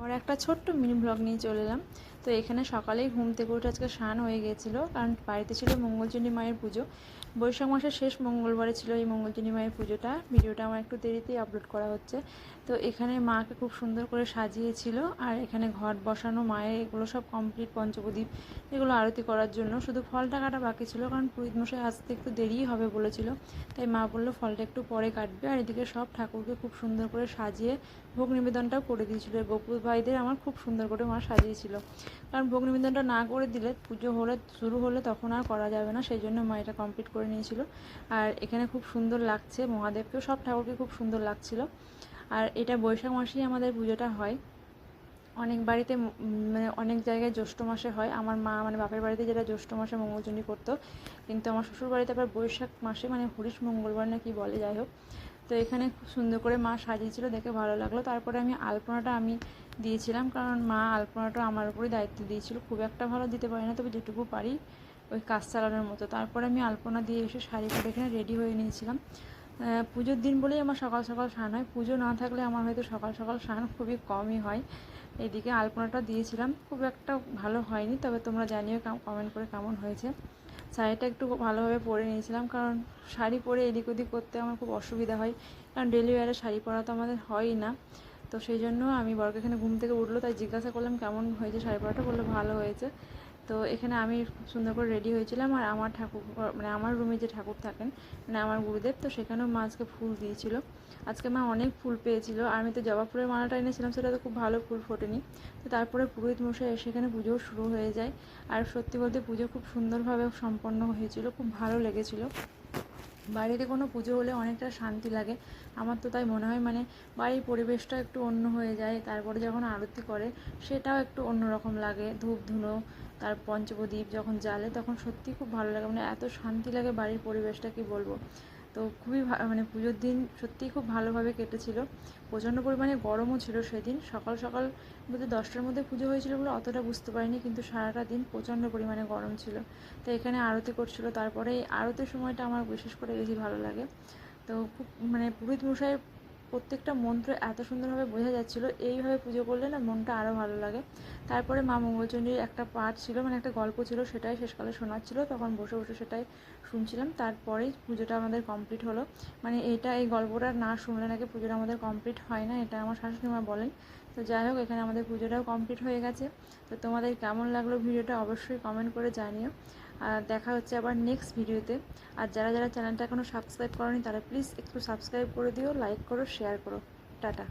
আবার একটা ছোট্ট মিনি ব্লগ নিয়ে চলে এলাম। তো এখানে সকালেই ঘুম থেকে উঠে আজকে স্নান হয়ে গিয়েছিলো, কারণ বাড়িতে ছিল মঙ্গলচণ্ডী মায়ের পুজো। বৈশাখ মাসের শেষ মঙ্গলবারে ছিল এই মঙ্গলচণ্ডী মায়ের পুজোটা। ভিডিওটা আমার একটু দেরিতেই আপলোড করা হচ্ছে। তো এখানে মাকে খুব সুন্দর করে সাজিয়েছিল, আর এখানে ঘট বসানো মায়ের এগুলো সব কমপ্লিট, পঞ্চপ্রদীপ এগুলো আরতি করার জন্য শুধু ফলটা কাটা বাকি ছিল, কারণ পুরোহিত মশাই আসতে একটু দেরিই হবে বলেছিল। তাই মা বললো ফলটা একটু পরে কাটবে। আর এদিকে সব ঠাকুরকে খুব সুন্দর করে সাজিয়ে ভোগ নিবেদনটাও করে দিয়েছিল। গোপুর ভাইদের আমার খুব সুন্দর করে মা সাজিয়েছিল, কারণ ভোগ নিবেদনটা না করে দিলে পুজো শুরু হলে তখন আর করা যাবে না, সেই জন্য মা এটা কমপ্লিট করে নিয়েছিল। আর এখানে খুব সুন্দর লাগছে, মহাদেবকেও সব ঠাকুরকে খুব সুন্দর লাগছিল। আর এটা বৈশাখ মাসেই আমাদের পুজোটা হয়। অনেক বাড়িতে মানে অনেক জায়গায় জ্যৈষ্ঠ মাসে হয়। আমার মা মানে বাপের বাড়িতে যেটা জ্যৈষ্ঠ মাসে মঙ্গলচণ্ডী করতো, কিন্তু আমার শ্বশুর বাড়িতে আবার বৈশাখ মাসে, মানে হরিশ মঙ্গলবার না কি বলে, যাই হোক। তো এখানে খুব সুন্দর করে মা সাজিয়েছিল, দেখে ভালো লাগলো। তারপরে আমি আলপনাটা দিয়েছিলাম, কারণ মা আলপনাটা আমার উপরেই দায়িত্ব দিয়েছিল। খুব একটা ভালো দিতে পারি না, তবে যেটুকু পারি ওই কাজ চালানোর মতো। তারপরে আমি আলপনা দিয়ে এসে শাড়ি পরে এখানে রেডি হয়ে নিয়েছিলাম। পুজোর দিন বলেই আমার সকাল সকাল স্নান হয়। পুজো না থাকলে আমার হয়তো সকাল সকাল স্নান খুবই কমই হয়। এদিকে আলপনাটা দিয়েছিলাম, খুব একটা ভালো হয়নি, তবে তোমরা জানিও কমেন্ট করে কেমন হয়েছে। শাড়িটা একটু ভালোভাবে পরে নিয়েছিলাম, কারণ শাড়ি পরে এদিক ওদিক করতে আমার খুব অসুবিধা হয়, কারণ ডেলি ওয়ারে শাড়ি পরা তো আমাদের হয়ই না। তো সেই জন্য আমি বরকে এখানে ঘুম থেকে উঠলো, তাই জিজ্ঞাসা করলাম কেমন হয়েছে শাড়ি পরাটা, বললো ভালো হয়েছে। তো এখানে আমি সুন্দর করে রেডি হয়েছিলাম। আর আমার ঠাকুর, মানে আমার রুমে যে ঠাকুর থাকেন, মানে আমার গুরুদেব, তো সেখানেও মা আজকে ফুল দিয়েছিল। আজকে মা অনেক ফুল পেয়েছিল, আর আমি তো জবা ফুলের মালাটা এনেছিলাম, সেটা তো খুব ভালো ফুল ফোটেনি। তো তারপরে পুরোহিত মশাই সেখানে পুজোও শুরু হয়ে যায়। আর সত্যি বলতে পুজো খুব সুন্দরভাবে সম্পন্ন হয়েছিল, খুব ভালো লেগেছিল। বাড়িতে কোনো পুজো হলে অনেকটা শান্তি লাগে, আমার তো তাই মনে হয়। মানে বাড়ির পরিবেশটা একটু অন্য হয়ে যায়। তারপরে যখন আরতি করে সেটাও একটু অন্যরকম লাগে, ধূপ ধুনো, তার পঞ্চপ্রদীপ যখন জ্বালে তখন সত্যি খুব ভালো লাগে। মানে এত শান্তি লাগে বাড়ির পরিবেশটা, কি বলবো। তো খুবই মানে পুজোর দিন সত্যিই খুব ভালোভাবে কেটেছিল। প্রচণ্ড পরিমাণে গরমও ছিল সেদিন। সকাল সকাল বলতে 10টার মধ্যে পুজো হয়েছিল বলে অতটা বুঝতে পারিনি, কিন্তু সারাটা দিন প্রচণ্ড পরিমাণে গরম ছিল। তো এখানে আরতি করছিল। তারপরে এই আরতির সময়টা আমার বিশেষ করে বেশি ভালো লাগে। তো খুব মানে পুরোহিত মশাইয়ের প্রত্যেকটা মন্ত্র এত সুন্দরভাবে বোঝা যাচ্ছিলো, এইভাবে পুজো করলে না মনটা আরও ভালো লাগে। তারপরে মা মঙ্গলচণ্ডীর একটা পাঠ ছিল, মানে একটা গল্প ছিল, সেটাই শেষকালে শোনাচ্ছিল, তখন বসে বসে সেটাই শুনছিলাম। তারপরেই পুজোটা আমাদের কমপ্লিট হলো। মানে এই গল্পটা না শুনলে নাকি পুজোটা আমাদের কমপ্লিট হয় না, এটা আমার শাশুড়ি মা বলেন। তো যাই হোক, এখানে আমাদের পুজোটাও কমপ্লিট হয়ে গেছে। তো তোমাদের কেমন লাগলো ভিডিওটা অবশ্যই কমেন্ট করে জানিও। আর দেখা হচ্ছে আবার নেক্সট ভিডিওতে। আর যারা যারা চ্যানেলটা এখনও সাবস্ক্রাইব করোনি তারা প্লিজ একটু সাবস্ক্রাইব করে দিও, লাইক করো, শেয়ার করো। টাটা।